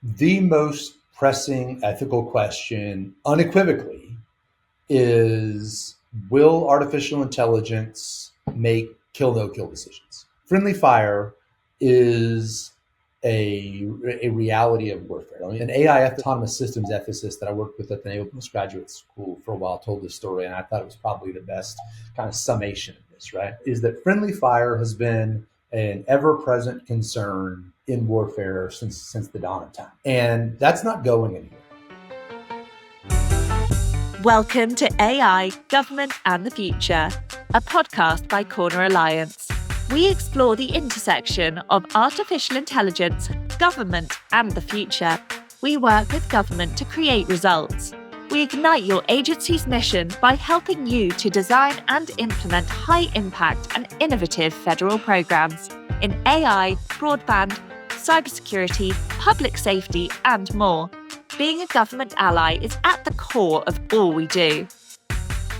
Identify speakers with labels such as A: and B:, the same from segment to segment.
A: The most pressing ethical question, unequivocally, is will artificial intelligence make kill no kill decisions? Friendly fire is a reality of warfare. I mean, an AI autonomous systems ethicist that I worked with at the Naval Postgraduate School for a while told this story, and I thought it was probably the best kind of summation of this, right? Is that friendly fire has been an ever-present concern in warfare since the dawn of time. And that's not going anywhere.
B: Welcome to AI, Government and the Future, a podcast by Corner Alliance. We explore the intersection of artificial intelligence, government and the future. We work with government to create results. We ignite your agency's mission by helping you to design and implement high-impact and innovative federal programs in AI, broadband, cybersecurity, public safety, and more. Being a government ally is at the core of all we do.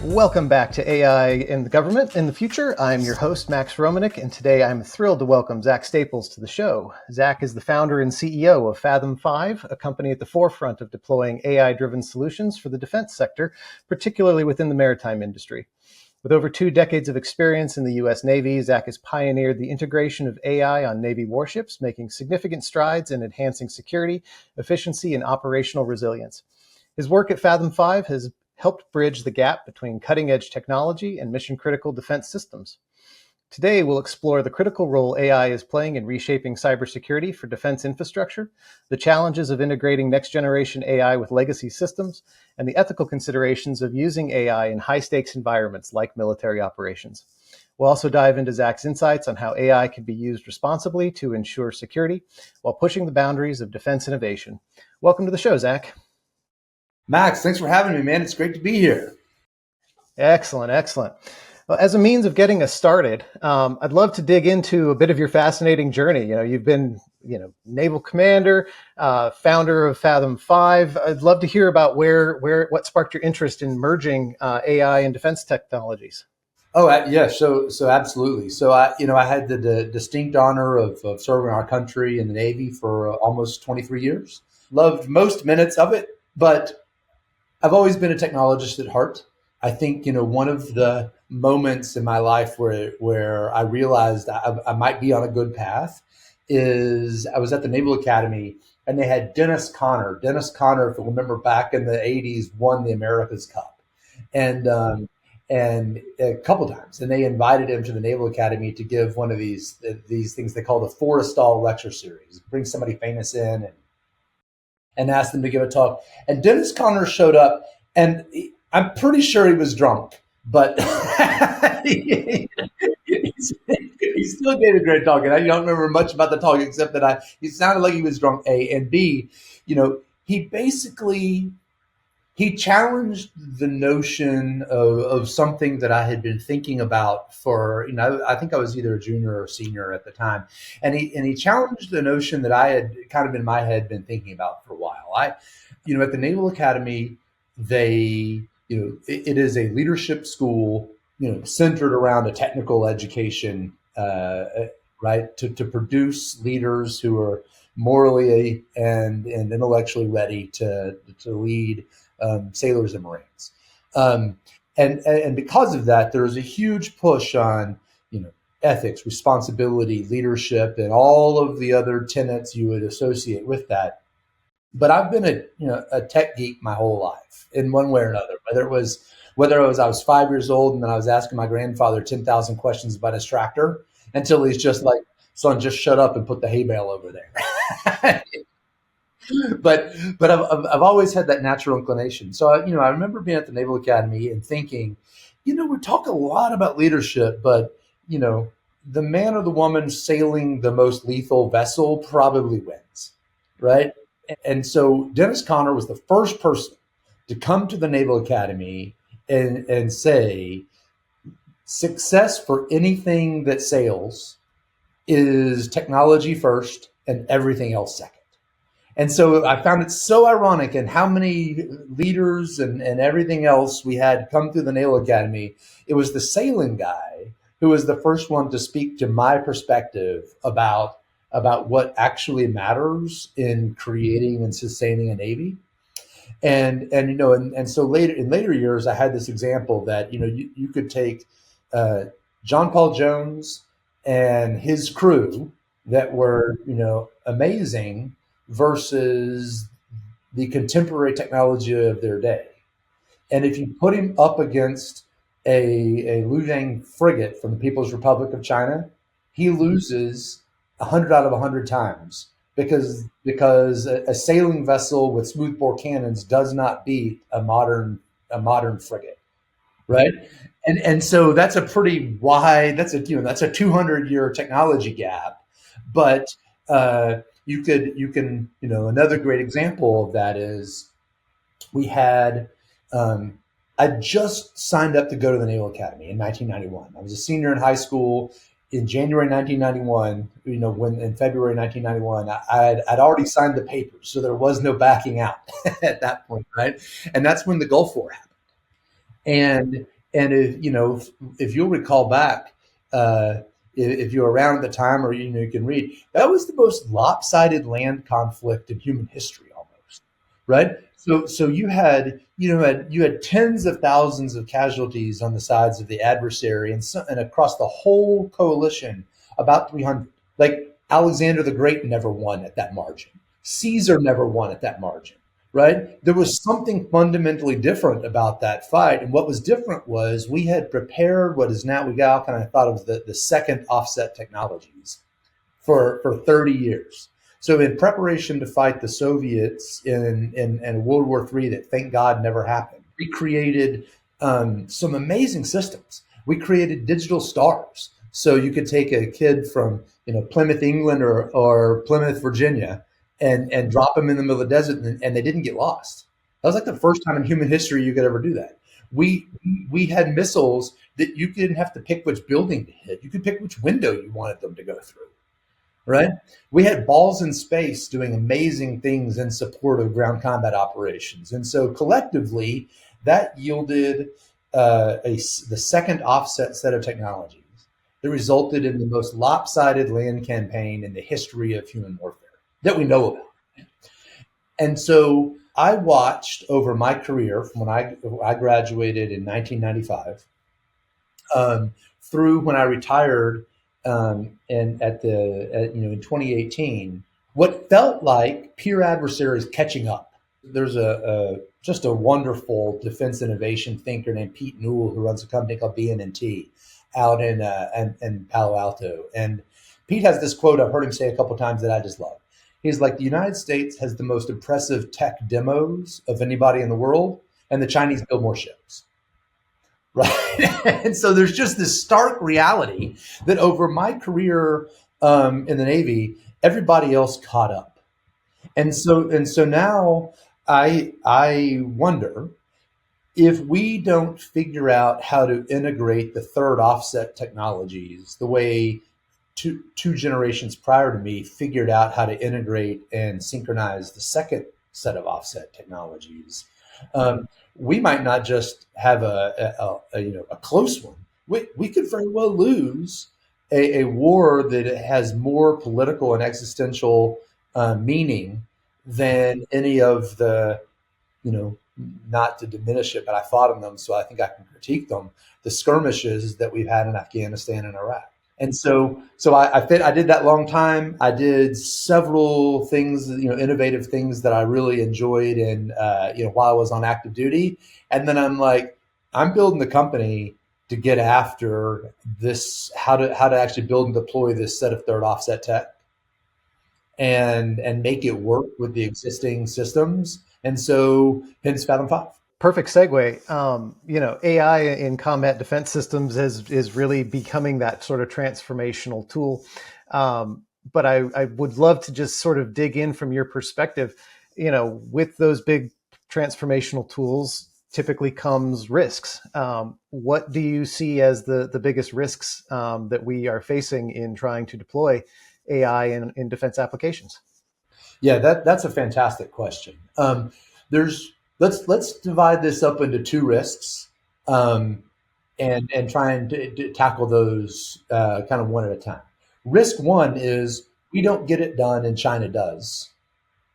C: Welcome back to AI in the Government in the Future. I'm your host, Max Romanik, and today I'm thrilled to welcome Zac Staples to the show. Zac is the founder and CEO of Fathom5, a company at the forefront of deploying AI-driven solutions for the defense sector, particularly within the maritime industry. With over 2 decades of experience in the U.S. Navy, Zac has pioneered the integration of AI on Navy warships, making significant strides in enhancing security, efficiency, and operational resilience. His work at Fathom5 has helped bridge the gap between cutting-edge technology and mission-critical defense systems. Today, we'll explore the critical role AI is playing in reshaping cybersecurity for defense infrastructure, the challenges of integrating next-generation AI with legacy systems, and the ethical considerations of using AI in high-stakes environments like military operations. We'll also dive into Zac's insights on how AI can be used responsibly to ensure security while pushing the boundaries of defense innovation. Welcome to the show, Zac.
A: Max, thanks for having me, man. It's great to be here.
C: Excellent, excellent. Well, as a means of getting us started, I'd love to dig into a bit of your fascinating journey. You've been, naval commander, founder of Fathom5. I'd love to hear about what sparked your interest in merging AI and defense technologies.
A: Oh, yeah. So absolutely. So I had the distinct honor of serving our country in the Navy for almost 23 years. Loved most minutes of it, but I've always been a technologist at heart. I think, one of the moments in my life where I realized I might be on a good path is I was at the Naval Academy and they had Dennis Conner. Dennis Conner, if you remember back in the 80s, won the America's Cup and a couple times. And they invited him to the Naval Academy to give one of these things they call the Forrestal Lecture Series. Bring somebody famous in and ask them to give a talk. And Dennis Conner showed up, and I'm pretty sure he was drunk, but he still gave a great talk. And I don't remember much about the talk except that he sounded like he was drunk, A. And B, he challenged the notion of something that I had been thinking about for, I think I was either a junior or senior at the time. And he challenged the notion that I had kind of in my head been thinking about for a while. At the Naval Academy, it is a leadership school, centered around a technical education, right, to produce leaders who are morally and intellectually ready to lead sailors and Marines. And because of that, there is a huge push on, ethics, responsibility, leadership, and all of the other tenets you would associate with that. But I've been a tech geek my whole life in one way or another, whether I was 5 years old and then I was asking my grandfather 10,000 questions about his tractor until he's just like, son, just shut up and put the hay bale over there. But I've always had that natural inclination. So, I remember being at the Naval Academy and thinking, we talk a lot about leadership, but, the man or the woman sailing the most lethal vessel probably wins, right? And so Dennis Conner was the first person to come to the Naval Academy and say, success for anything that sails is technology first and everything else second. And so I found it so ironic in how many leaders and everything else we had come through the Naval Academy. It was the sailing guy who was the first one to speak to my perspective about about what actually matters in creating and sustaining a Navy. And so later in later years, I had this example that you could take John Paul Jones and his crew that were amazing versus the contemporary technology of their day. And if you put him up against a Liu frigate from the People's Republic of China, he loses 100 out of 100 times because a sailing vessel with smoothbore cannons does not beat a modern frigate, right? And so that's a pretty wide, that's a 200-year technology gap. But another great example of that is we had I just signed up to go to the Naval Academy in 1991. I was a senior in high school in January 1991. When in February 1991, I'd already signed the papers, so there was no backing out at that point, right? And that's when the Gulf War happened. And if you'll recall back, if you're around at the time, or you can read, that was the most lopsided land conflict in human history, almost, right? So you had tens of thousands of casualties on the sides of the adversary, and across the whole coalition, about 300. Like Alexander the Great never won at that margin. Caesar never won at that margin, right? There was something fundamentally different about that fight. And what was different was we had prepared what is now, we all kind of thought of the second offset technologies for 30 years. So in preparation to fight the Soviets in World War III, that thank God never happened, we created some amazing systems. We created digital stars. So you could take a kid from Plymouth, England, or Plymouth, Virginia, and drop them in the middle of the desert, and they didn't get lost. That was like the first time in human history you could ever do that. We had missiles that you didn't have to pick which building to hit. You could pick which window you wanted them to go through, right? We had balls in space doing amazing things in support of ground combat operations. And so collectively, that yielded the second offset set of technologies that resulted in the most lopsided land campaign in the history of human warfare that we know about. And so I watched over my career from when I graduated in 1995 through when I retired in 2018, what felt like peer adversaries catching up. There's just a wonderful defense innovation thinker named Pete Newell who runs a company called BN&T out in Palo Alto. And Pete has this quote I've heard him say a couple of times that I just love. He's like, the United States has the most impressive tech demos of anybody in the world, and the Chinese build more ships. Right. And so there's just this stark reality that over my career in the Navy, everybody else caught up. And so now I wonder if we don't figure out how to integrate the third offset technologies the way two generations prior to me figured out how to integrate and synchronize the second set of offset technologies. We might not just have a close one. We could very well lose a war that has more political and existential meaning than any of the, not to diminish it, but I fought in them, so I think I can critique them, the skirmishes that we've had in Afghanistan and Iraq. And so I did that long time. I did several things, innovative things that I really enjoyed, and while I was on active duty. And then I'm like, I'm building the company to get after this, how to actually build and deploy this set of third offset tech, and make it work with the existing systems. And so hence Fathom5.
C: Perfect segue. AI in combat defense systems is really becoming that sort of transformational tool. But I would love to just sort of dig in from your perspective. With those big transformational tools, typically comes risks. What do you see as the biggest risks that we are facing in trying to deploy AI in defense applications?
A: Yeah, that's a fantastic question. Let's divide this up into two risks, and try and tackle those kind of one at a time. Risk one is we don't get it done and China does,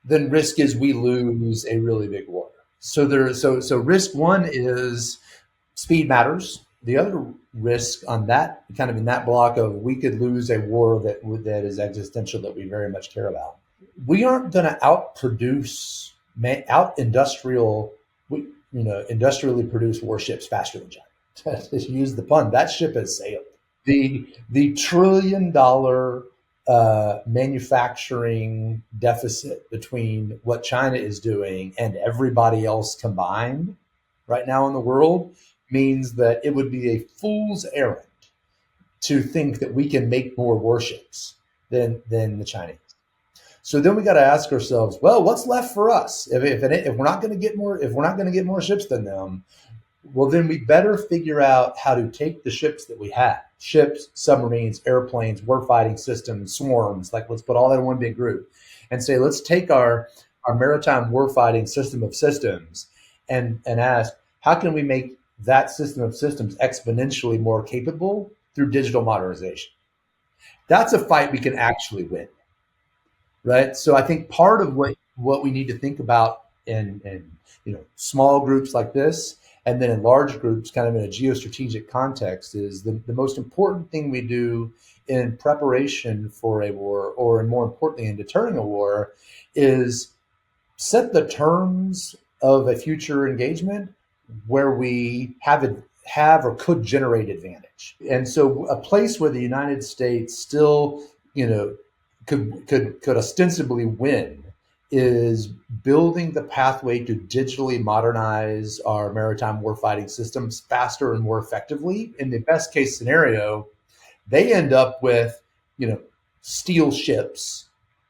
A: then risk is we lose a really big war. So risk one is speed matters. The other risk on that, kind of in that block of we could lose a war that is existential that we very much care about. We aren't going to industrially produce warships faster than China. To use the pun, that ship has sailed. The $1 trillion manufacturing deficit between what China is doing and everybody else combined right now in the world means that it would be a fool's errand to think that we can make more warships than the Chinese. So then we got to ask ourselves, well, what's left for us? If we're not going to get more ships than them, well, then we better figure out how to take the ships that we have, ships, submarines, airplanes, warfighting systems, swarms, like let's put all that in one big group and say, let's take our maritime warfighting system of systems and ask, how can we make that system of systems exponentially more capable through digital modernization? That's a fight we can actually win, right? So I think part of what we need to think about in small groups like this, and then in large groups, kind of in a geostrategic context, is the most important thing we do in preparation for a war, or more importantly, in deterring a war, is set the terms of a future engagement where we have or could generate advantage. And so a place where the United States still, could ostensibly win is building the pathway to digitally modernize our maritime warfighting systems faster and more effectively. In the best case scenario, they end up with, steel ships,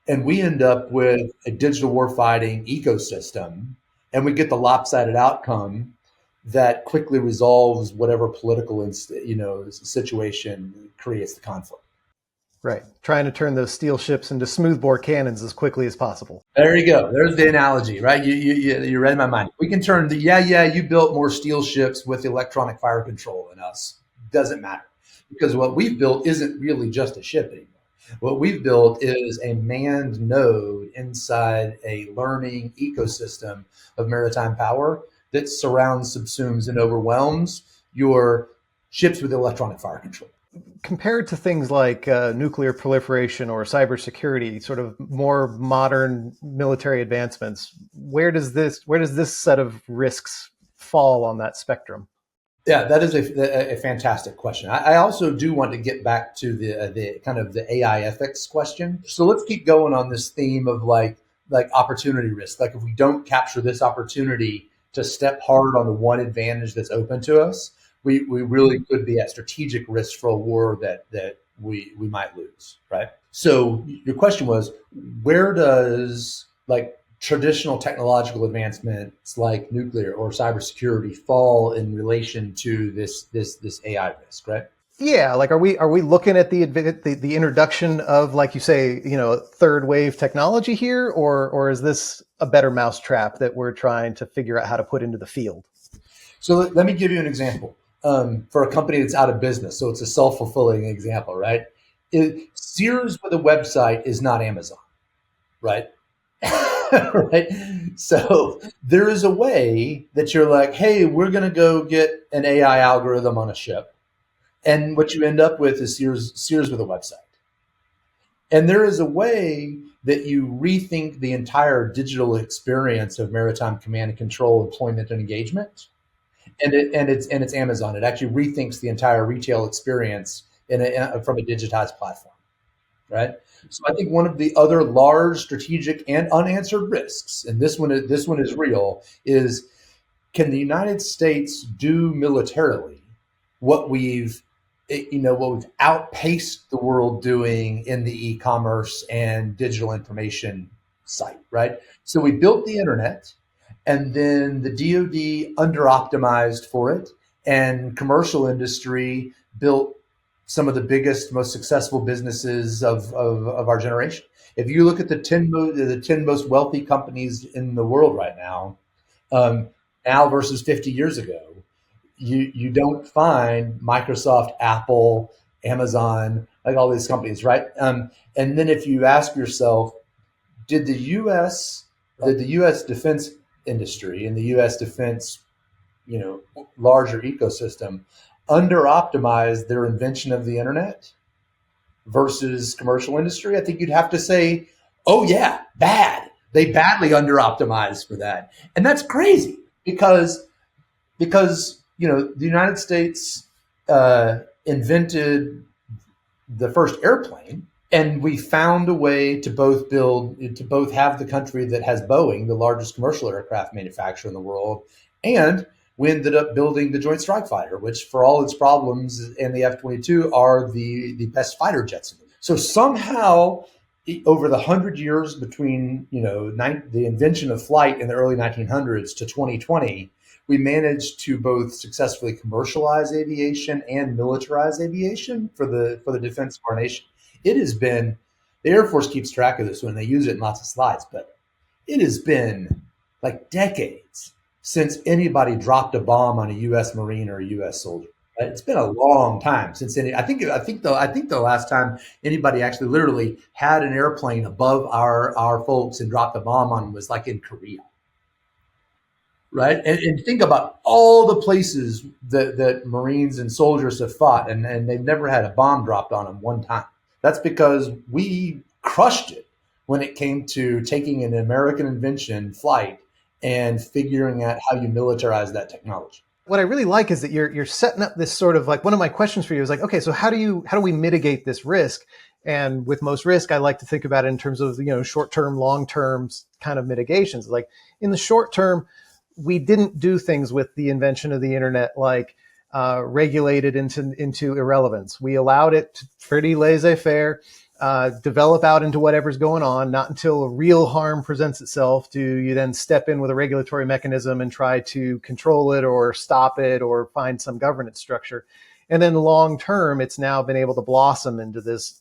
A: and we end up with a digital warfighting ecosystem, and we get the lopsided outcome that quickly resolves whatever political, situation creates the conflict.
C: Right. Trying to turn those steel ships into smoothbore cannons as quickly as possible.
A: There you go. There's the analogy, right? You read my mind. We can turn you built more steel ships with electronic fire control than us. Doesn't matter, because what we've built isn't really just a ship anymore. What we've built is a manned node inside a learning ecosystem of maritime power that surrounds, subsumes, and overwhelms your ships with electronic fire control.
C: Compared to things like nuclear proliferation or cybersecurity, sort of more modern military advancements, where does this set of risks fall on that spectrum?
A: Yeah, that is a fantastic question. I also do want to get back to the kind of the AI ethics question. So let's keep going on this theme of like opportunity risk. Like if we don't capture this opportunity to step hard on the one advantage that's open to us, we really could be at strategic risk for a war that we might lose, right? So your question was, where does traditional technological advancements like nuclear or cybersecurity fall in relation to this AI risk, right?
C: Yeah, are we looking at the introduction of, like you say, third wave technology here, or is this a better mousetrap that we're trying to figure out how to put into the field?
A: So let me give you an example. For a company that's out of business, so it's a self-fulfilling example, right? Sears with a website is not Amazon, right? Right. So there is a way that you're like, hey, we're going to go get an AI algorithm on a ship. And what you end up with is Sears with a website. And there is a way that you rethink the entire digital experience of maritime command and control, employment, and engagement. And it's Amazon. It actually rethinks the entire retail experience from a digitized platform. Right. So I think one of the other large strategic and unanswered risks, and this one is real, is can the United States do militarily what we've outpaced the world doing in the e-commerce and digital information site, right? So we built the internet, and then the DoD under-optimized for it, and commercial industry built some of the biggest, most successful businesses of our generation. If you look at the 10 most wealthy companies in the world right now, now versus 50 years ago, you don't find Microsoft, Apple, Amazon, like all these companies, right? And then if you ask yourself, did the U.S. defense industry and the U.S. defense, larger ecosystem under optimize their invention of the internet versus commercial industry? I think you'd have to say, oh yeah, bad. They badly under optimized for that. And that's crazy because the United States invented the first airplane, and we found a way to both have the country that has Boeing, the largest commercial aircraft manufacturer in the world, and we ended up building the Joint Strike Fighter, which for all its problems and the F-22 are the best fighter jets. So somehow over the 100 years between the invention of flight in the early 1900s to 2020, we managed to both successfully commercialize aviation and militarize aviation for the defense of our nation. It has been, the Air Force keeps track of this when they use it in lots of slides, but it has been like decades since anybody dropped a bomb on a U.S. Marine or a U.S. soldier. It's been a long time since I think the last time anybody actually literally had an airplane above our folks and dropped a bomb on them was like in Korea. Right. And think about all the places that Marines and soldiers have fought, and they've never had a bomb dropped on them one time. That's because we crushed it when it came to taking an American invention, flight, and figuring out how you militarize that technology.
C: What I really like is that you're setting up this sort of like, one of my questions for you is like, okay, so how do we mitigate this risk? And with most risk, I like to think about it in terms of, short-term, long-term kind of mitigations. Like in the short term, we didn't do things with the invention of the internet, like regulate it into irrelevance. We allowed it to pretty laissez-faire, develop out into whatever's going on. Not until real harm presents itself do you then step in with a regulatory mechanism and try to control it or stop it or find some governance structure. And then long term, it's now been able to blossom into this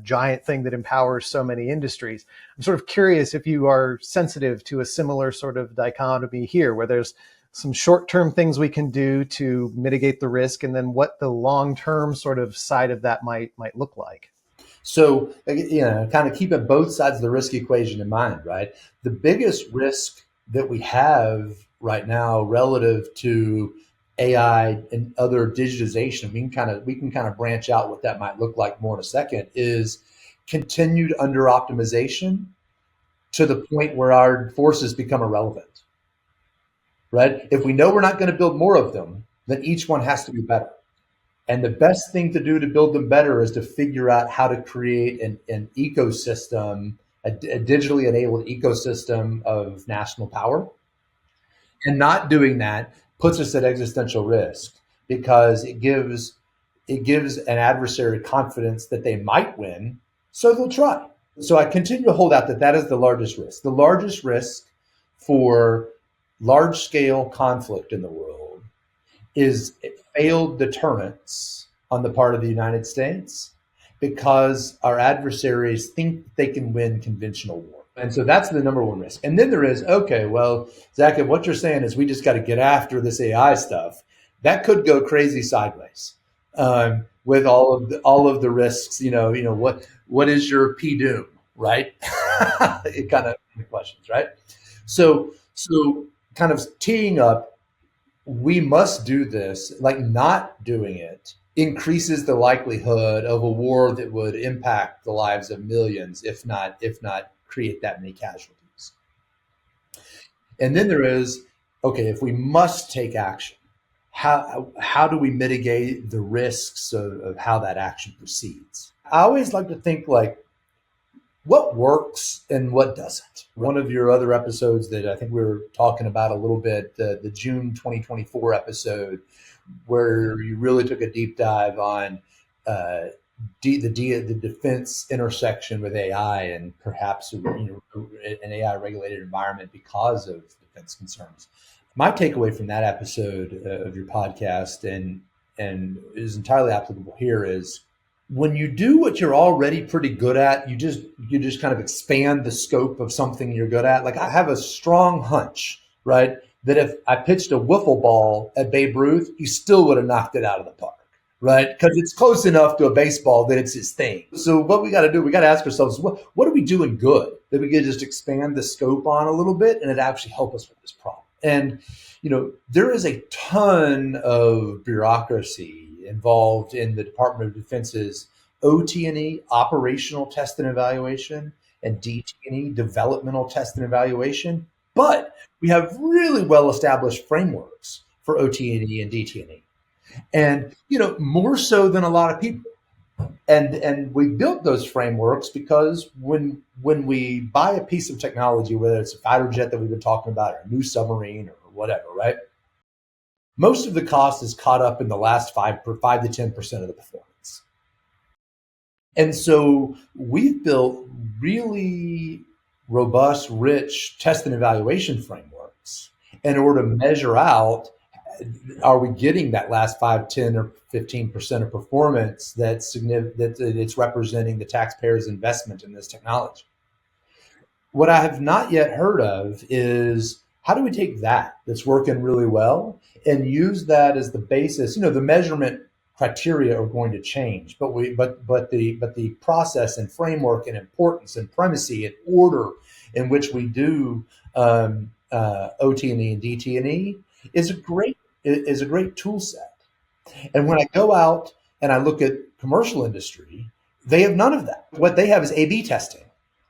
C: giant thing that empowers so many industries. I'm sort of curious if you are sensitive to a similar sort of dichotomy here, where there's some short-term things we can do to mitigate the risk, and then what the long-term sort of side of that might look like.
A: So, kind of keeping both sides of the risk equation in mind, right? The biggest risk that we have right now relative to AI and other digitization, we can kind of branch out what that might look like more in a second, is continued under optimization to the point where our forces become irrelevant, right? If we know we're not going to build more of them, then each one has to be better. And the best thing to do to build them better is to figure out how to create an ecosystem, a digitally enabled ecosystem of national power. And not doing that puts us at existential risk because it gives an adversary confidence that they might win, so they'll try. So I continue to hold out that is the largest risk. The largest risk for large-scale conflict in the world is failed deterrence on the part of the United States because our adversaries think they can win conventional war. And so that's the number one risk. And then there is, okay, well, Zach, if what you're saying is we just got to get after this AI stuff, that could go crazy sideways with all of the risks. What is your PDoom, right? It kind of questions, right? So kind of teeing up, we must do this. Like not doing it increases the likelihood of a war that would impact the lives of millions, if not create that many casualties. And then there is, okay, if we must take action, how do we mitigate the risks of how that action proceeds? I always like to think like, what works and what doesn't. One of your other episodes that I think we were talking about a little bit, the June 2024 episode, where you really took a deep dive on the defense intersection with AI and perhaps an AI regulated environment because of defense concerns. My takeaway from that episode of your podcast and is entirely applicable here is when you do what you're already pretty good at, you just kind of expand the scope of something you're good at. Like I have a strong hunch, right, that if I pitched a wiffle ball at Babe Ruth, he still would have knocked it out of the park, right? Because it's close enough to a baseball that it's his thing. So what we got to do, we got to ask ourselves, what are we doing good that we could just expand the scope on a little bit and it actually help us with this problem? And, there is a ton of bureaucracy involved in the Department of Defense's OT&E, operational test and evaluation, and DT&E, developmental test and evaluation. But we have really well-established frameworks for OT&E and DT&E. And, more so than a lot of people. And we built those frameworks because when we buy a piece of technology, whether it's a fighter jet that we've been talking about, or a new submarine or whatever, right? Most of the cost is caught up in the last 5 to 10% of the performance. And so we've built really robust, rich test and evaluation frameworks in order to measure out, are we getting that last 5, 10, or 15% of performance that's significant, that it's representing the taxpayer's investment in this technology? What I have not yet heard of is, how do we take that's working really well and use that as the basis? The measurement criteria are going to change, but the process and framework and importance and primacy and order in which we do OT&E and DT&E is a great tool set. And when I go out and I look at commercial industry, they have none of that. What they have is A/B testing.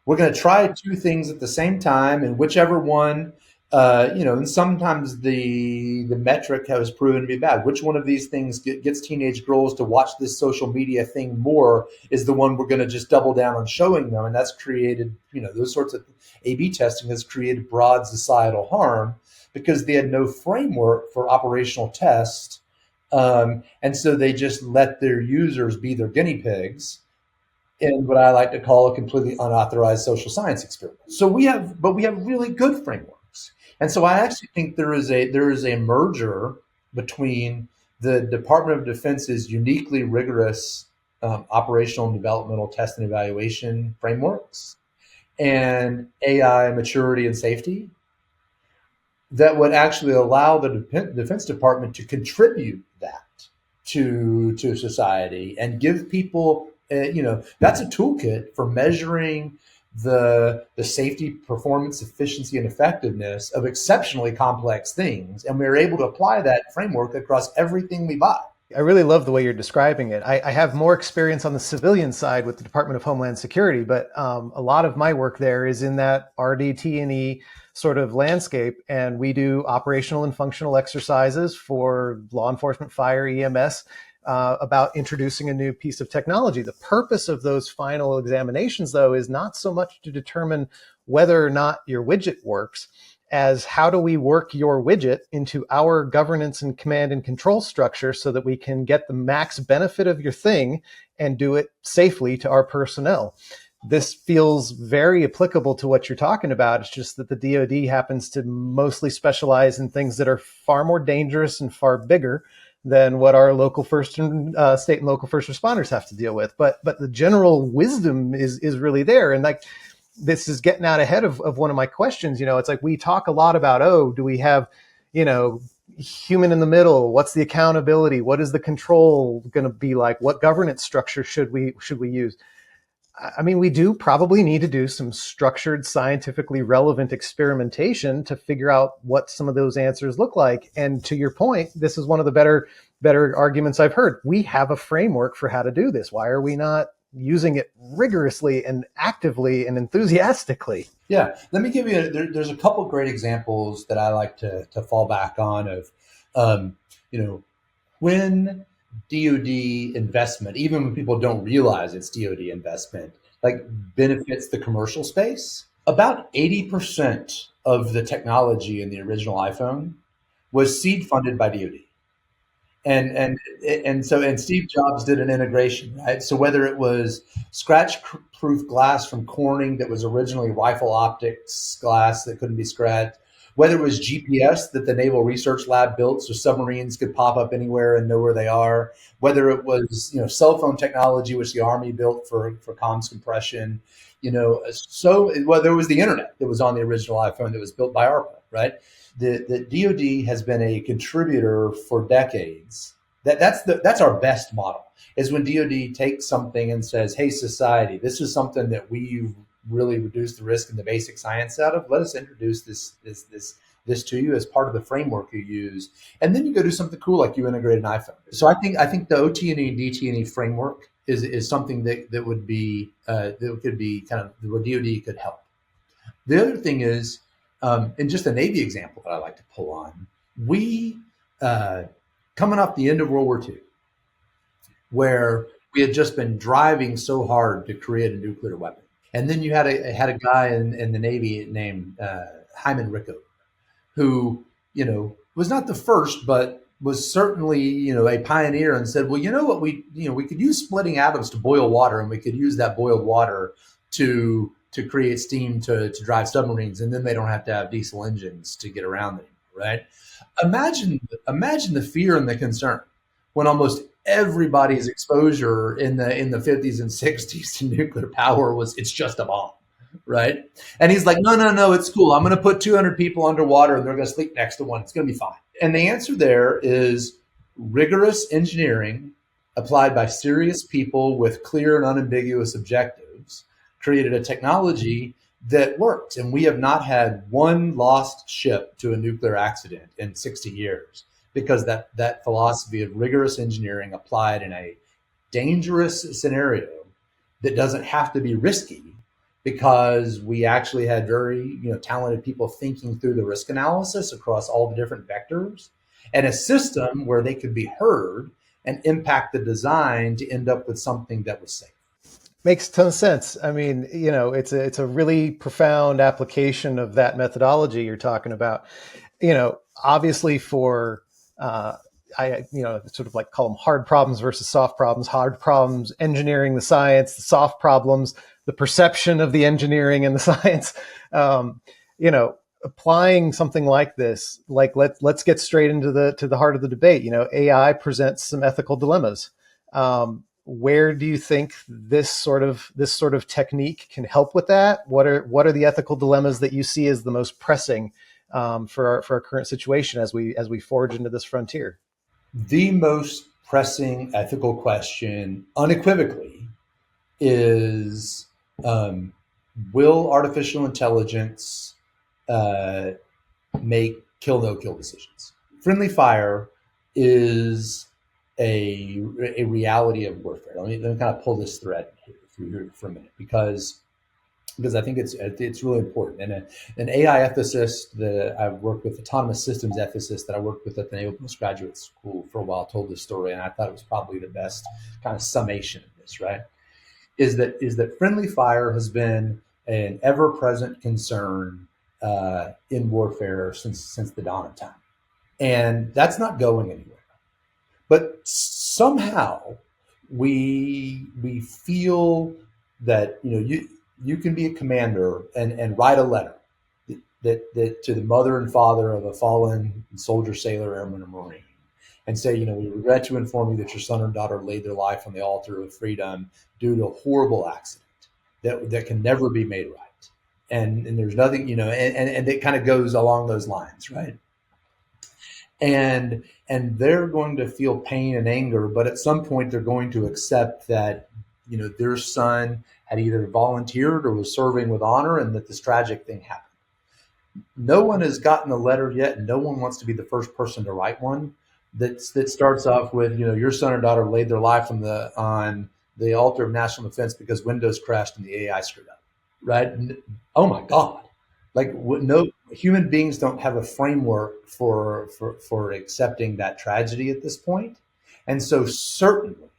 A: We're going to try 2 things at the same time, and whichever one, and sometimes the metric has proven to be bad. Which one of these things gets teenage girls to watch this social media thing more is the one we're going to just double down on showing them. And that's created, those sorts of A/B testing has created broad societal harm because they had no framework for operational test. And so they just let their users be their guinea pigs in what I like to call a completely unauthorized social science experiment. So we have really good frameworks. And so I actually think there is a merger between the Department of Defense's uniquely rigorous operational and developmental test and evaluation frameworks and AI maturity and safety that would actually allow the Defense Department to contribute that to society and give people, that's a toolkit for measuring the safety, performance, efficiency, and effectiveness of exceptionally complex things. And we're able to apply that framework across everything we buy.
C: I really love the way you're describing it. I have more experience on the civilian side with the Department of Homeland Security, but a lot of my work there is in that RDT&E sort of landscape. And we do operational and functional exercises for law enforcement, fire, EMS, about introducing a new piece of technology. The purpose of those final examinations, though, is not so much to determine whether or not your widget works, as how do we work your widget into our governance and command and control structure so that we can get the max benefit of your thing and do it safely to our personnel. This feels very applicable to what you're talking about. It's just that the DoD happens to mostly specialize in things that are far more dangerous and far bigger than what our local first and state and local first responders have to deal with. But the general wisdom is really there. And like, this is getting out ahead of one of my questions. It's like, we talk a lot about, do we have, human in the middle? What's the accountability? What is the control going to be like? What governance structure should we use? I mean, we do probably need to do some structured, scientifically relevant experimentation to figure out what some of those answers look like. And to your point, this is one of the better arguments I've heard. We have a framework for how to do this. Why are we not using it rigorously and actively and enthusiastically?
A: Yeah, let me give you, there's a couple great examples that I like to fall back on of, when DoD investment, even when people don't realize it's DoD investment, like benefits the commercial space. About 80% of the technology in the original iPhone was seed funded by DoD. And Steve Jobs did an integration, right? So whether it was scratch-proof glass from Corning that was originally rifle optics glass that couldn't be scratched, whether it was GPS that the Naval Research Lab built so submarines could pop up anywhere and know where they are, whether it was cell phone technology which the Army built for comms compression, there was the internet that was on the original iPhone that was built by ARPA, right? The DoD has been a contributor for decades That's our best model, is when DoD takes something and says, hey, society, this is something that we've really reduced the risk and the basic science out of. Let us introduce this to you as part of the framework you use. And then you go do something cool, like you integrate an iPhone. So I think the OT&E, DT&E framework is something that would be that could be kind of where DoD could help. The other thing is, and just a Navy example that I like to pull on, we coming off the end of World War II, where we had just been driving so hard to create a nuclear weapon. And then you had a guy in the Navy named Hyman Rickover, who, was not the first, but was certainly, a pioneer, and said, well, you know what, we could use splitting atoms to boil water, and we could use that boiled water to create steam to drive submarines, and then they don't have to have diesel engines to get around them, right? Imagine the fear and the concern when almost everybody's exposure in the 50s and 60s to nuclear power was, it's just a bomb, right? And he's like, no, it's cool. I'm going to put 200 people underwater and they're going to sleep next to one. It's going to be fine. And the answer there is rigorous engineering applied by serious people with clear and unambiguous objectives created a technology that works. And we have not had one lost ship to a nuclear accident in 60 years because that philosophy of rigorous engineering applied in a dangerous scenario that doesn't have to be risky, because we actually had very talented people thinking through the risk analysis across all the different vectors, and a system where they could be heard and impact the design to end up with something that was safe.
C: Makes a ton of sense. I mean, it's a really profound application of that methodology you're talking about. Obviously for I sort of like call them hard problems versus soft problems. Hard problems, engineering, the science; the soft problems, the perception of the engineering and the science. Applying something like this, like let's get straight into the heart of the debate. AI presents some ethical dilemmas. Where do you think this sort of technique can help with that? What are the ethical dilemmas that you see as the most pressing for our current situation as we forge into this frontier?
A: The most pressing ethical question, unequivocally, is will artificial intelligence make kill-no-kill decisions? Friendly fire is a reality of warfare. Let me kind of pull this thread here for a minute, because I think it's really important. And an AI ethicist that I've worked with, autonomous systems ethicist that I worked with at the Naval Postgraduate School for a while, told this story, and I thought it was probably the best kind of summation of this, right? Is that friendly fire has been an ever-present concern in warfare since the dawn of time. And that's not going anywhere. But somehow we feel that you can be a commander and write a letter that to the mother and father of a fallen soldier, sailor, airman, or Marine, and say, we regret to inform you that your son or daughter laid their life on the altar of freedom due to a horrible accident that can never be made right. And there's nothing, and it kind of goes along those lines, right? And they're going to feel pain and anger, but at some point they're going to accept that, their son had either volunteered or was serving with honor, and that this tragic thing happened. No one has gotten a letter yet, and no one wants to be the first person to write one that starts off with, your son or daughter laid their life on the altar of national defense because Windows crashed and the AI screwed up, right? Oh my God. Like, no human beings don't have a framework for accepting that tragedy at this point. And so certainly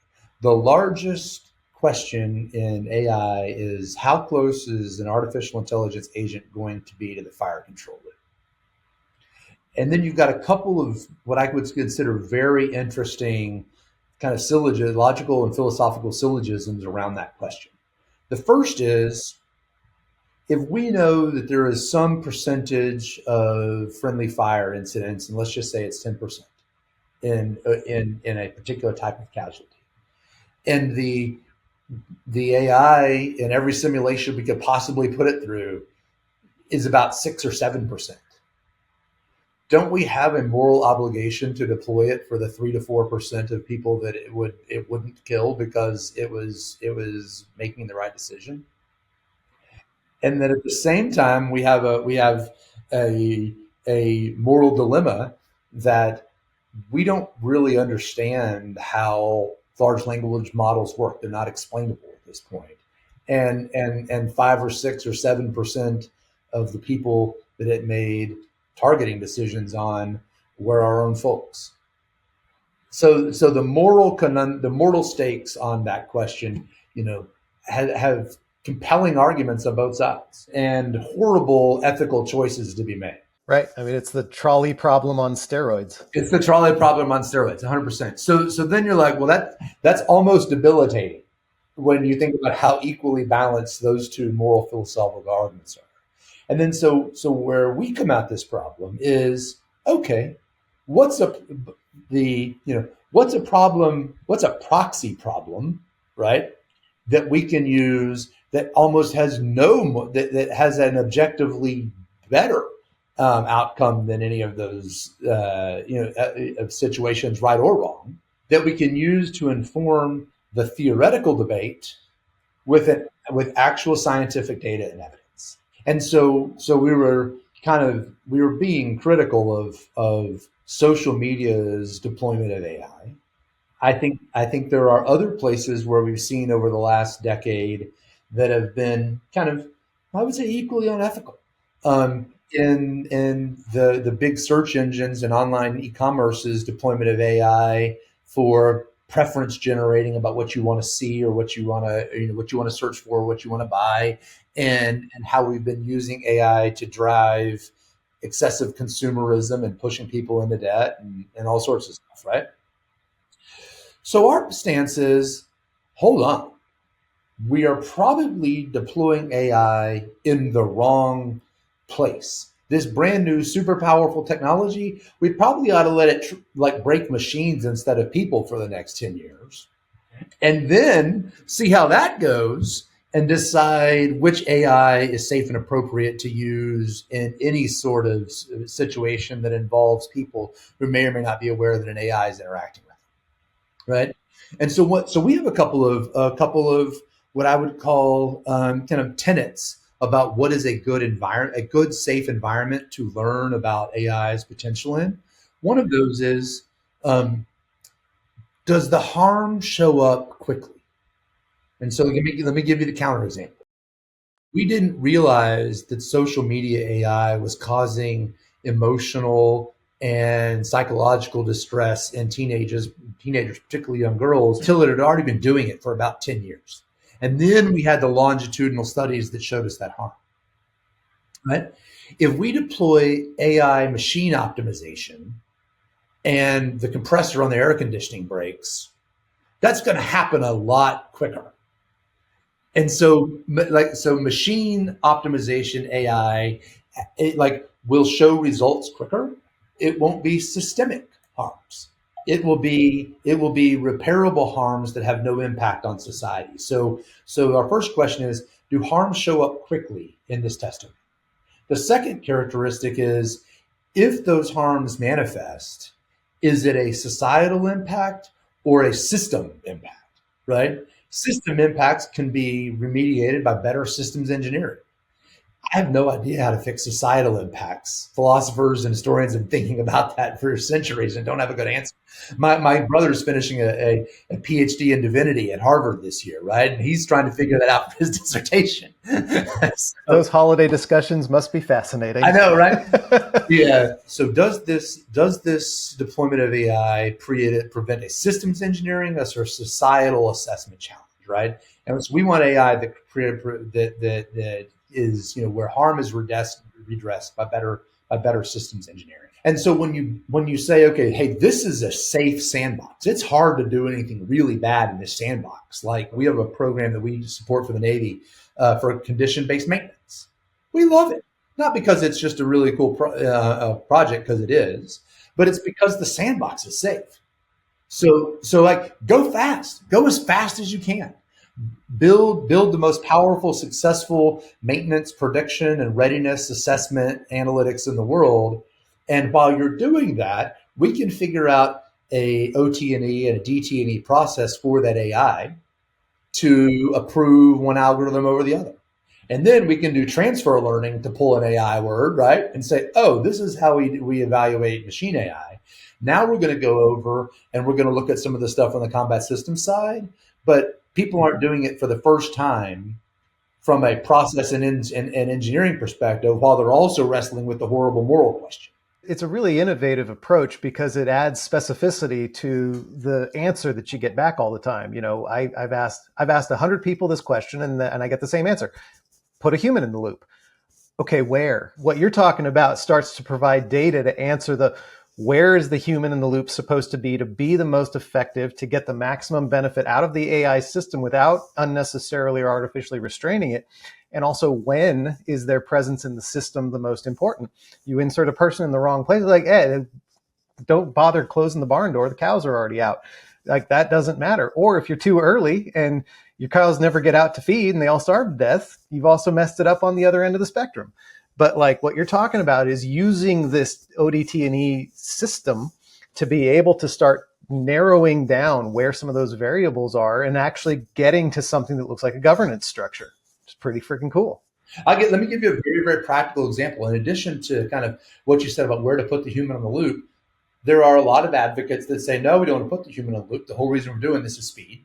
A: the largest question in AI is, how close is an artificial intelligence agent going to be to the fire control loop? And then you've got a couple of what I would consider very interesting kind of logical and philosophical syllogisms around that question. The first is, if we know that there is some percentage of friendly fire incidents, and let's just say it's 10% in a particular type of casualty, and the AI in every simulation we could possibly put it through is about 6 or 7%. don't we have a moral obligation to deploy it for the 3 to 4% of people that it wouldn't kill because it was making the right decision? And then at the same time, we have a moral dilemma that we don't really understand how large language models work. They're not explainable at this point. And 5 or 6 or 7% of the people that it made targeting decisions on were our own folks. So the moral stakes on that question, have compelling arguments on both sides and horrible ethical choices to be made.
C: Right. I mean, it's the trolley problem on steroids.
A: It's the trolley problem on steroids, 100%. So then you're like, well, that's almost debilitating when you think about how equally balanced those two moral philosophical arguments are. And then so where we come at this problem is, okay, what's what's a problem, what's a proxy problem, right? That we can use that almost has that has an objectively better outcome than any of those of situations, right or wrong, that we can use to inform the theoretical debate with actual scientific data and evidence. And so we were being critical of social media's deployment of AI. I think there are other places where we've seen over the last decade that have been kind of, I would say, equally unethical. In the big search engines and online e-commerce's deployment of AI for preference generating about what you want to see or what you want to search for, what you want to buy, and how we've been using AI to drive excessive consumerism and pushing people into debt and all sorts of stuff, right? So our stance is, hold on, we are probably deploying AI in the wrong place. This brand new, super powerful technology, we probably ought to let it break machines instead of people for the next 10 years. And then see how that goes and decide which AI is safe and appropriate to use in any sort of situation that involves people who may or may not be aware that an AI is interacting with them, right? And so we have a couple of what I would call kind of tenets about what is a good environment, a good, safe environment to learn about AI's potential in. One of those is, does the harm show up quickly? And so let me give you the counterexample. We didn't realize that social media AI was causing emotional and psychological distress in teenagers, particularly young girls, until it had already been doing it for about 10 years. And then we had the longitudinal studies that showed us that harm, right? If we deploy AI machine optimization and the compressor on the air conditioning breaks, that's going to happen a lot quicker. And so machine optimization AI, will show results quicker. It won't be systemic harms. It will be repairable harms that have no impact on society. So our first question is, do harms show up quickly in this testing? The second characteristic is, if those harms manifest, is it a societal impact or a system impact, right? System impacts can be remediated by better systems engineering. I have no idea how to fix societal impacts. Philosophers and historians have been thinking about that for centuries and don't have a good answer. My brother's finishing a PhD in divinity at Harvard this year, right? And he's trying to figure that out for his dissertation.
C: Those holiday discussions must be fascinating.
A: I know, right? Yeah. So does this deployment of AI prevent a systems engineering or societal assessment challenge, right? And so we want AI that is, where harm is redressed by better systems engineering. And so when you say, okay, hey, this is a safe sandbox, it's hard to do anything really bad in this sandbox. Like, we have a program that we support for the Navy for condition-based maintenance. We love it, not because it's just a really cool project, because it is, but it's because the sandbox is safe. So go fast, go as fast as you can. Build the most powerful, successful maintenance prediction and readiness assessment analytics in the world, And while you're doing that, we can figure out a OT&E and a DT&E process for that AI to approve one algorithm over the other. And then we can do transfer learning to pull an AI word, right? And say, oh, this is how we evaluate machine AI. Now we're going to go over and we're going to look at some of the stuff on the combat systems side, but people aren't doing it for the first time from a process and engineering perspective, while they're also wrestling with the horrible moral question.
C: It's a really innovative approach because it adds specificity to the answer that you get back all the time. I've asked 100 people this question and I get the same answer. Put a human in the loop. Okay, where? What you're talking about starts to provide data to answer where is the human in the loop supposed to be the most effective, to get the maximum benefit out of the AI system without unnecessarily or artificially restraining it. And also, when is their presence in the system the most important? You insert a person in the wrong place, like, hey, don't bother closing the barn door. The cows are already out. Like, that doesn't matter. Or if you're too early and your cows never get out to feed and they all starve to death, you've also messed it up on the other end of the spectrum. But like what you're talking about is using this ODT&E system to be able to start narrowing down where some of those variables are and actually getting to something that looks like a governance structure. It's pretty freaking cool.
A: Let me give you a very, very practical example. In addition to kind of what you said about where to put the human in the loop, there are a lot of advocates that say, no, we don't want to put the human in the loop. The whole reason we're doing this is speed.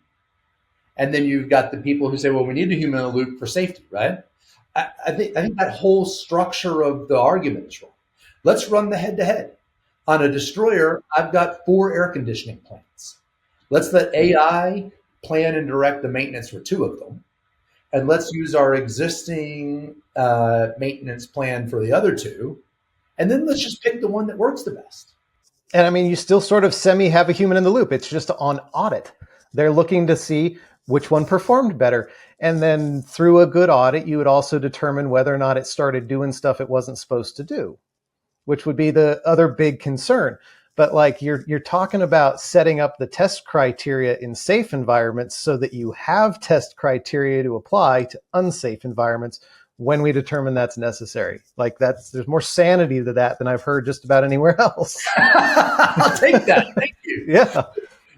A: And then you've got the people who say, well, we need a human in the loop for safety, right? I think that whole structure of the argument is wrong. Let's run the head-to-head. On a destroyer, I've got 4 air conditioning plants. Let's let AI plan and direct the maintenance for 2 of them. And let's use our existing maintenance plan for the other 2. And then let's just pick the one that works the best.
C: And I mean, you still sort of have a human in the loop. It's just on audit. They're looking to see which one performed better. And then through a good audit, you would also determine whether or not it started doing stuff it wasn't supposed to do, which would be the other big concern. But like you're talking about setting up the test criteria in safe environments so that you have test criteria to apply to unsafe environments when we determine that's necessary. Like there's more sanity to that than I've heard just about anywhere else.
A: I'll take that. Thank you.
C: Yeah.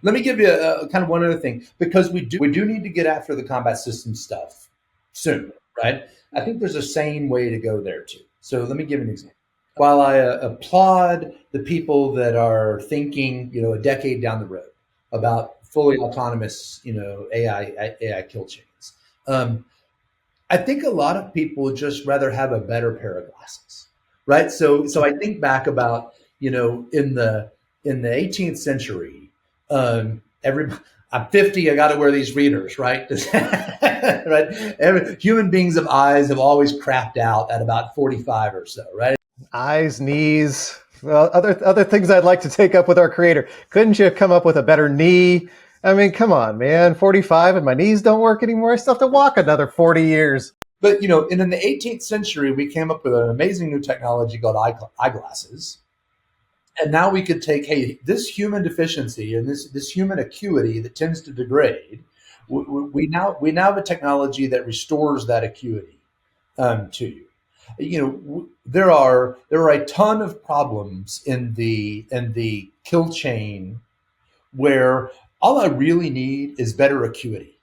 A: Let me give you kind of one other thing, because we do need to get after the combat system stuff soon, right? I think there's a sane way to go there too. So let me give you an example. While I applaud the people that are thinking, a decade down the road about fully autonomous, AI kill chains, I think a lot of people would just rather have a better pair of glasses, right? So I think back about, in the 18th century. I'm 50. I got to wear these readers, right? Right. Human beings of eyes have always crapped out at about 45 or so, right?
C: Eyes, knees, well, other things I'd like to take up with our creator. Couldn't you come up with a better knee? I mean, come on, man. 45 and my knees don't work anymore. I still have to walk another 40 years.
A: But in the 18th century, we came up with an amazing new technology called eyeglasses. And now we could take, hey, this human deficiency and this human acuity that tends to degrade, we now have a technology that restores that acuity to you. There are a ton of problems in the kill chain where all I really need is better acuity,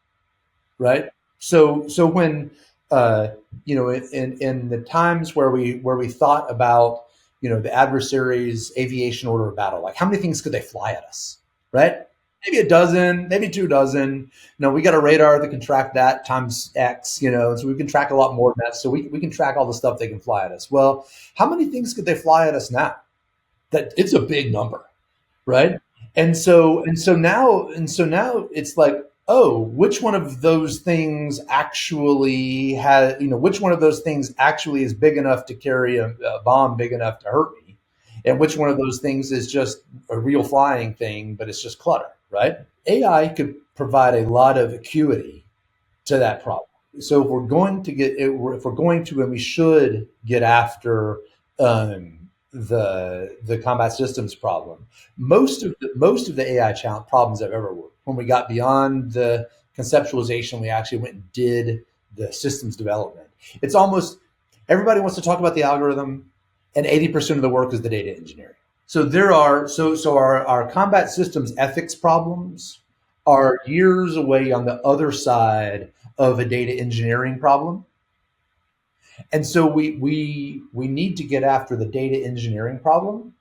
A: right? So when in the times where we thought about the adversary's aviation order of battle, like how many things could they fly at us, right? Maybe a dozen, maybe 2 dozen. We got a radar that can track that times X, so we can track a lot more than that. So we can track all the stuff they can fly at us. Well, how many things could they fly at us now? That it's a big number, right? And so now it's like, oh, which one of those things actually has, which one of those things actually is big enough to carry a bomb big enough to hurt me? And which one of those things is just a real flying thing, but it's just clutter, right? AI could provide a lot of acuity to that problem. So if we're going to, and we should get after the combat systems problem, most of the AI problems I've ever worked, when we got beyond the conceptualization, we actually went and did the systems development. It's almost everybody wants to talk about the algorithm and 80% of the work is the data engineering. So there are our combat systems ethics problems are years away on the other side of a data engineering problem. And so we need to get after the data engineering problem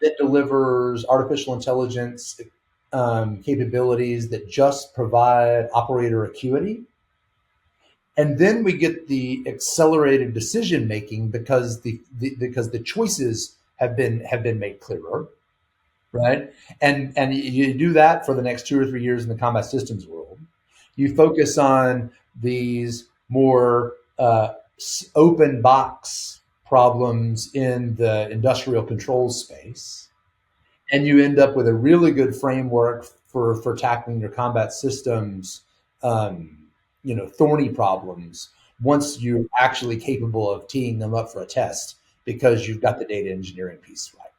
A: that delivers artificial intelligence capabilities that just provide operator acuity. And then we get the accelerated decision making because the choices have been made clearer, right? And you do that for the next 2 or 3 years in the combat systems world. You focus on these more open box problems in the industrial controls space, and you end up with a really good framework for tackling your combat systems thorny problems once you're actually capable of teeing them up for a test because you've got the data engineering piece right.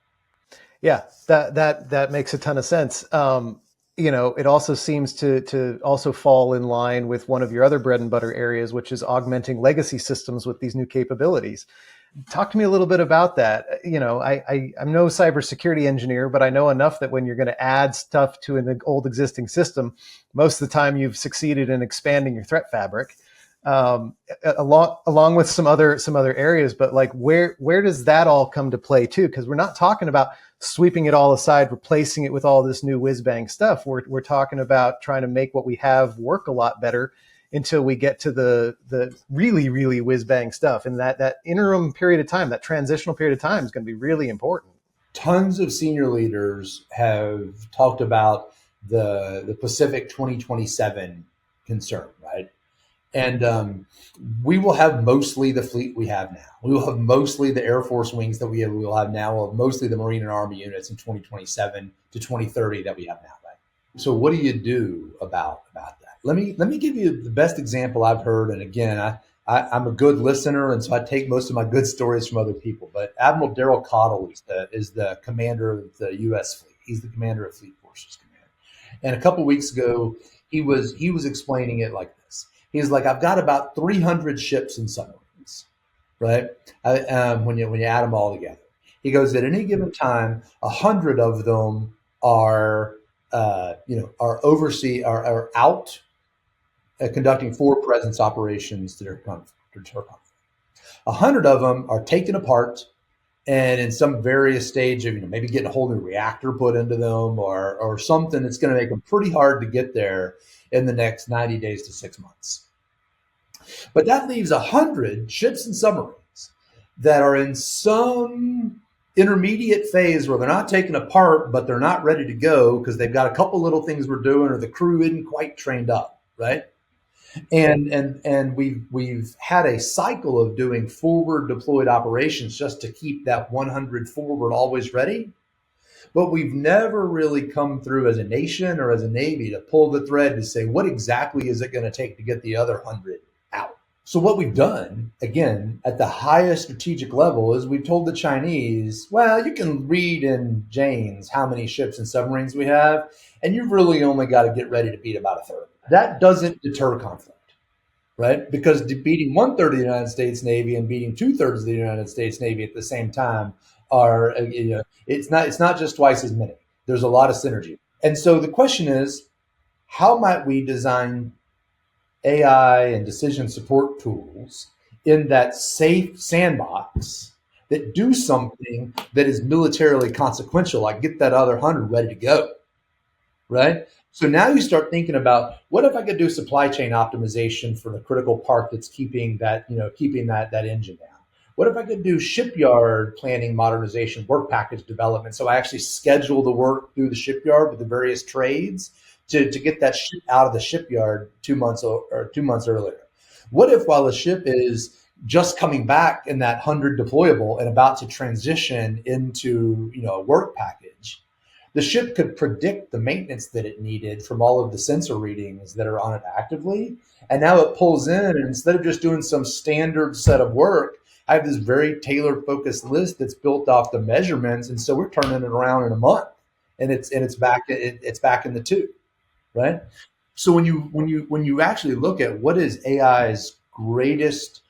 C: Yeah, that makes a ton of sense. It also seems to also fall in line with one of your other bread and butter areas, which is augmenting legacy systems with these new capabilities. Talk to me a little bit about that. I'm no cybersecurity engineer, but I know enough that when you're going to add stuff to an old existing system, most of the time you've succeeded in expanding your threat fabric, along with some other areas. But like, where does that all come to play too? Because we're not talking about sweeping it all aside, replacing it with all this new whiz bang stuff. We're talking about trying to make what we have work a lot better until we get to the really, really whiz bang stuff. And that interim period of time, that transitional period of time is going to be really important.
A: Tons of senior leaders have talked about the Pacific 2027 concern, right? And we will have mostly the fleet we have now. We will have mostly the Air Force wings that we will have now. We'll have mostly the Marine and Army units in 2027 to 2030 that we have now, right? So what do you do about that? Let me give you the best example I've heard. And again, I'm a good listener, and so I take most of my good stories from other people. But Admiral Daryl Cottle is the commander of the U.S. fleet. He's the commander of Fleet Forces Command. And a couple of weeks ago, he was explaining it like this. He's like, I've got about 300 ships and submarines, right? When you add them all together, he goes, at any given time, 100 of them are out conducting forward presence operations to deter conflict. 100 of them are taken apart and in some various stage of maybe getting a whole new reactor put into them or something that's going to make them pretty hard to get there in the next 90 days to 6 months. But that leaves 100 ships and submarines that are in some intermediate phase where they're not taken apart, but they're not ready to go because they've got a couple little things we're doing or the crew isn't quite trained up, right? And we've had a cycle of doing forward deployed operations just to keep that 100 forward always ready. But we've never really come through as a nation or as a Navy to pull the thread to say, what exactly is it going to take to get the other 100 out? So what we've done, again, at the highest strategic level is we've told the Chinese, well, you can read in Jane's how many ships and submarines we have, and you've really only got to get ready to beat about a third. That doesn't deter conflict, right? Because beating 1/3 of the United States Navy and beating 2/3 of the United States Navy at the same time are, it's not just twice as many. There's a lot of synergy. And so the question is, how might we design AI and decision support tools in that safe sandbox that do something that is militarily consequential, like get that other 100 ready to go, right? So now you start thinking about, what if I could do supply chain optimization for the critical part that's keeping that engine down? What if I could do shipyard planning, modernization, work package development? So I actually schedule the work through the shipyard with the various trades to get that ship out of the shipyard 2 months earlier. What if, while the ship is just coming back in that 100 deployable and about to transition into a work package, the ship could predict the maintenance that it needed from all of the sensor readings that are on it actively. And now it pulls in, and instead of just doing some standard set of work, I have this very tailored focused list that's built off the measurements. And so we're turning it around in a month, and it's back in the tube, right? So when you actually look at what is AI's greatest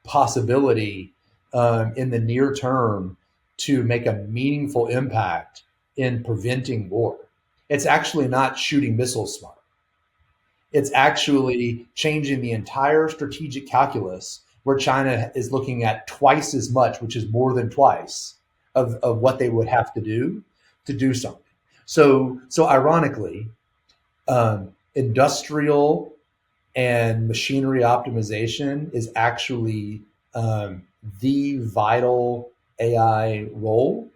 A: possibility in the near term to make a meaningful impact in preventing war. It's actually not shooting missiles smart. It's actually changing the entire strategic calculus where China is looking at twice as much, which is more than twice of what they would have to do something. So ironically, industrial and machinery optimization is actually the vital AI role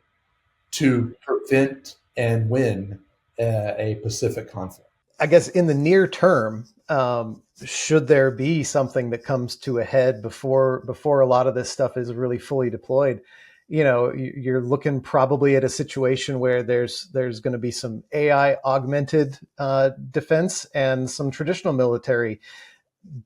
A: to prevent and win a Pacific conflict.
C: I guess in the near term, should there be something that comes to a head before a lot of this stuff is really fully deployed, you're looking probably at a situation where there's going to be some AI augmented defense and some traditional military.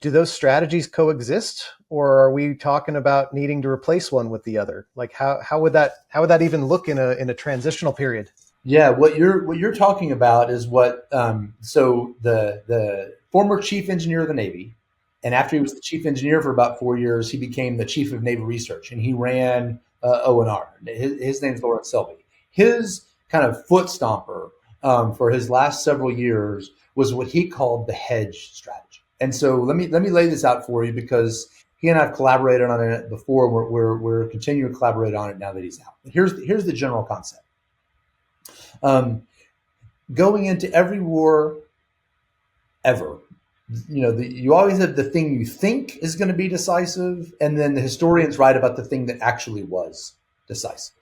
C: Do those strategies coexist, or are we talking about needing to replace one with the other? Like how would that even look in a transitional period?
A: Yeah, what you're talking about is what so the former chief engineer of the Navy, and after he was the chief engineer for about 4 years, he became the chief of Naval Research, and he ran O&R. His name's Lawrence Selby. His kind of foot stomper for his last several years was what he called the hedge strategy. And so let me lay this out for you, because he and I've collaborated on it before. We're continuing to collaborate on it now that he's out. Here's the general concept. Going into every war ever, you always have the thing you think is going to be decisive, and then the historians write about the thing that actually was decisive.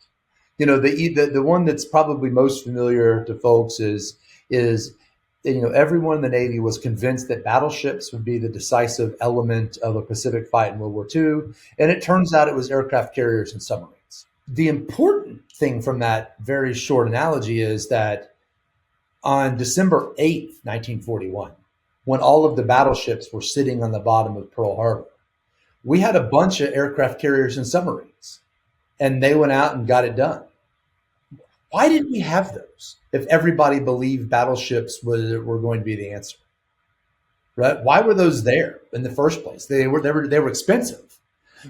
A: The one that's probably most familiar to folks is everyone in the Navy was convinced that battleships would be the decisive element of a Pacific fight in World War II, and it turns out it was aircraft carriers and submarines. The important thing from that very short analogy is that on December 8th, 1941, when all of the battleships were sitting on the bottom of Pearl Harbor, we had a bunch of aircraft carriers and submarines, and they went out and got it done. Why didn't we have those if everybody believed battleships were going to be the answer? Right? Why were those there in the first place? They were expensive.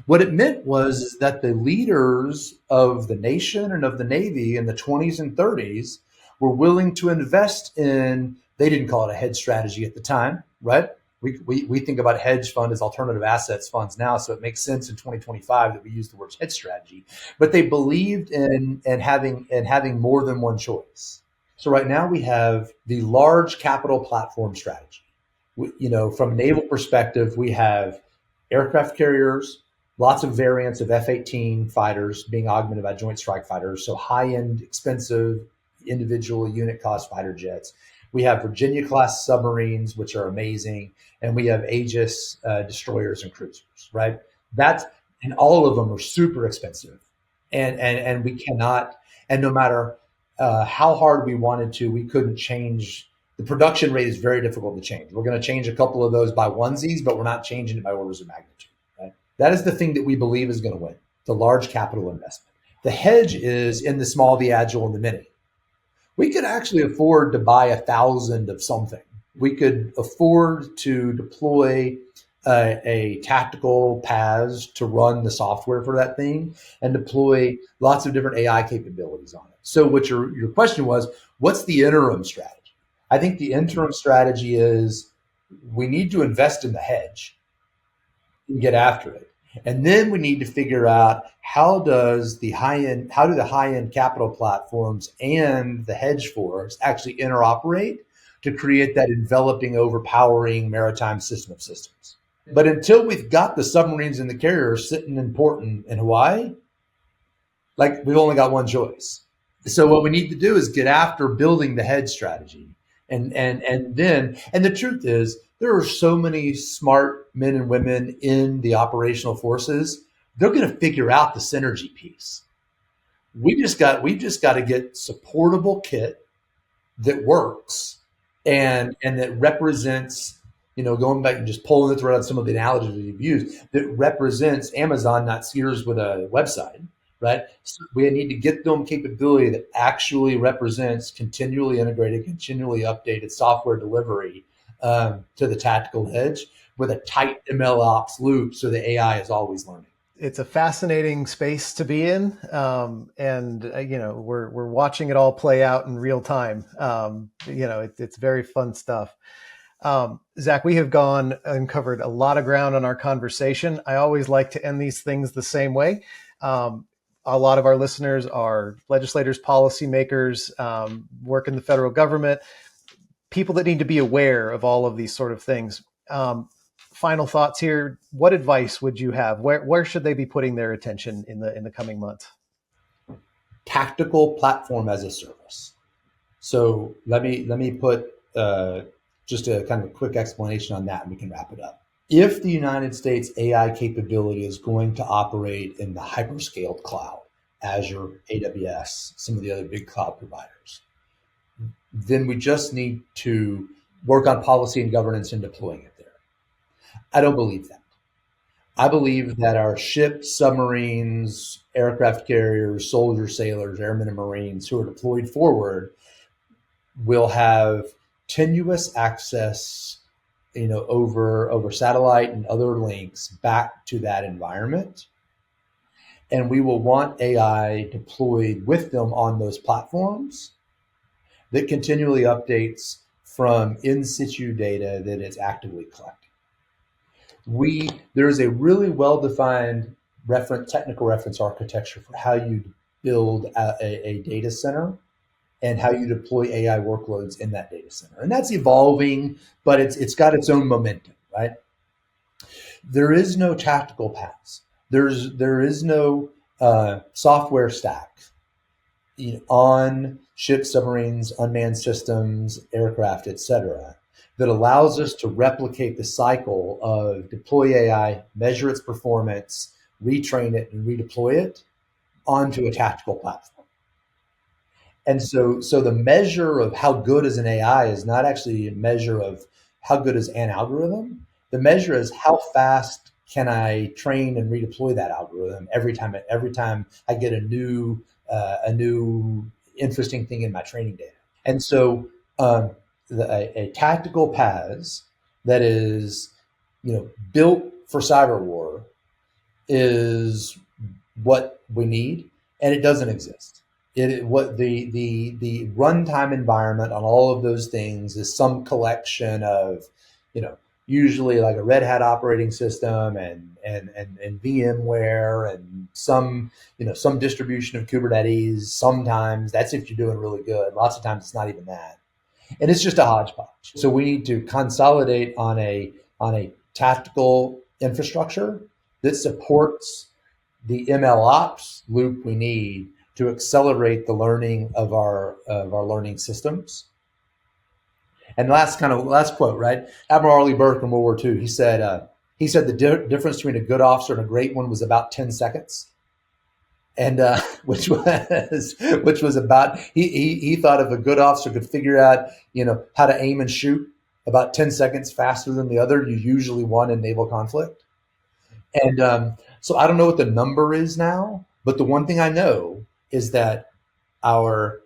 A: What it meant was that the leaders of the nation and of the Navy in the 20s and 30s were willing to invest in, they didn't call it a hedge strategy at the time, right? We think about hedge fund as alternative assets funds now, so it makes sense in 2025 that we use the word hedge strategy. But they believed in having more than one choice. So right now we have the large capital platform strategy. From a naval perspective, we have aircraft carriers, lots of variants of F-18 fighters being augmented by Joint Strike Fighters, so high-end, expensive, individual unit cost fighter jets. We have Virginia-class submarines, which are amazing, and we have Aegis destroyers and cruisers, right? And all of them are super expensive, and we cannot, and no matter how hard we wanted to, we couldn't change. The production rate is very difficult to change. We're going to change a couple of those by onesies, but we're not changing it by orders of magnitude. Right? That is the thing that we believe is going to win, the large capital investment. The hedge is in the small, the agile, and the mini. We could actually afford to buy 1,000 of something. We could afford to deploy a tactical PaaS to run the software for that thing and deploy lots of different AI capabilities on it. So what your question was, what's the interim strategy? I think the interim strategy is we need to invest in the hedge and get after it. And then we need to figure out how do the high-end capital platforms and the hedge force actually interoperate to create that enveloping, overpowering maritime system of systems. But until we've got the submarines and the carriers sitting in port in Hawaii, we've only got one choice. So what we need to do is get after building the hedge strategy. And the truth is, there are so many smart men and women in the operational forces. They're going to figure out the synergy piece. We've just got to get supportable kit that works and that represents, going back and just pulling the thread on some of the analogies that you've used, that represents Amazon, not Sears with a website, right? So we need to get them capability that actually represents continually integrated, continually updated software delivery to the tactical hedge with a tight ML ops loop, so the AI is always learning.
C: it's a fascinating space to be in, and we're watching it all play out in real time. It's very fun stuff. Zac, we have gone and covered a lot of ground on our conversation. I always like to end these things the same way. A lot of our listeners are legislators, policymakers, work in the federal government, people that need to be aware of all of these sort of things. Final thoughts here. What advice would you have? Where should they be putting their attention in the coming months?
A: Tactical platform as a service. So let me put just a kind of a quick explanation on that, and we can wrap it up. If the United States AI capability is going to operate in the hyperscaled cloud, Azure, AWS, some of the other big cloud providers, then we just need to work on policy and governance and deploying it there. I don't believe that. I believe that our ships, submarines, aircraft carriers, soldiers, sailors, airmen, and Marines who are deployed forward will have tenuous access, over satellite and other links back to that environment. And we will want AI deployed with them on those platforms that continually updates from in situ data that it's actively collecting. There is a really well-defined technical reference architecture for how you build a data center and how you deploy AI workloads in that data center. And that's evolving, but it's got its own momentum, right? There is no tactical PaaS. There is no software stack on ships, submarines, unmanned systems, aircraft, et cetera, that allows us to replicate the cycle of deploy AI, measure its performance, retrain it, and redeploy it onto a tactical platform. And so the measure of how good is an AI is not actually a measure of how good is an algorithm. The measure is how fast can I train and redeploy that algorithm every time I get a new interesting thing in my training data. And so a tactical PaaS that is built for cyber war is what we need, and it doesn't exist. What the runtime environment on all of those things is some collection of usually like a Red Hat operating system and VMware and some distribution of Kubernetes. Sometimes that's if you're doing really good. Lots of times it's not even that. And it's just a hodgepodge. So we need to consolidate on a tactical infrastructure that supports the ML ops loop we need to accelerate the learning of our learning systems. And last quote, right? Admiral Arleigh Burke in World War II, he said the difference between a good officer and a great one was about 10 seconds. And which was about he thought if a good officer could figure out how to aim and shoot about 10 seconds faster than the other, you usually won in naval conflict. And so I don't know what the number is now, but the one thing I know is that our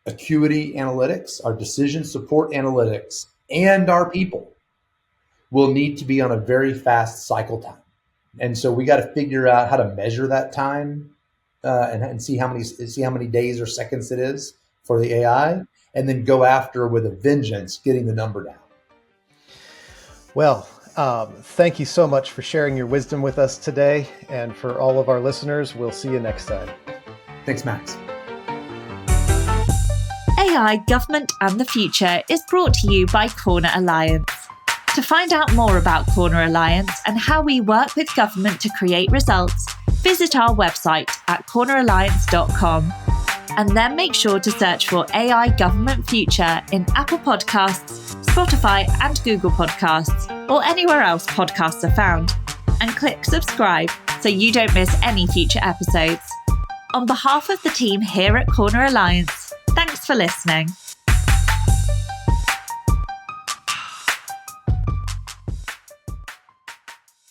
A: acuity analytics, our decision support analytics, and our people will need to be on a very fast cycle time. And so we got to figure out how to measure that time and see how many days or seconds it is for the AI, and then go after with a vengeance getting the number down.
C: Well, thank you so much for sharing your wisdom with us today. And for all of our listeners, we'll see you next time.
A: Thanks, Max.
B: AI, Government and the Future is brought to you by Corner Alliance. To find out more about Corner Alliance and how we work with government to create results, visit our website at corneralliance.com. And then make sure to search for AI Government Future in Apple Podcasts, Spotify and Google Podcasts, or anywhere else podcasts are found. And click subscribe so you don't miss any future episodes. On behalf of the team here at Corner Alliance, thanks for listening.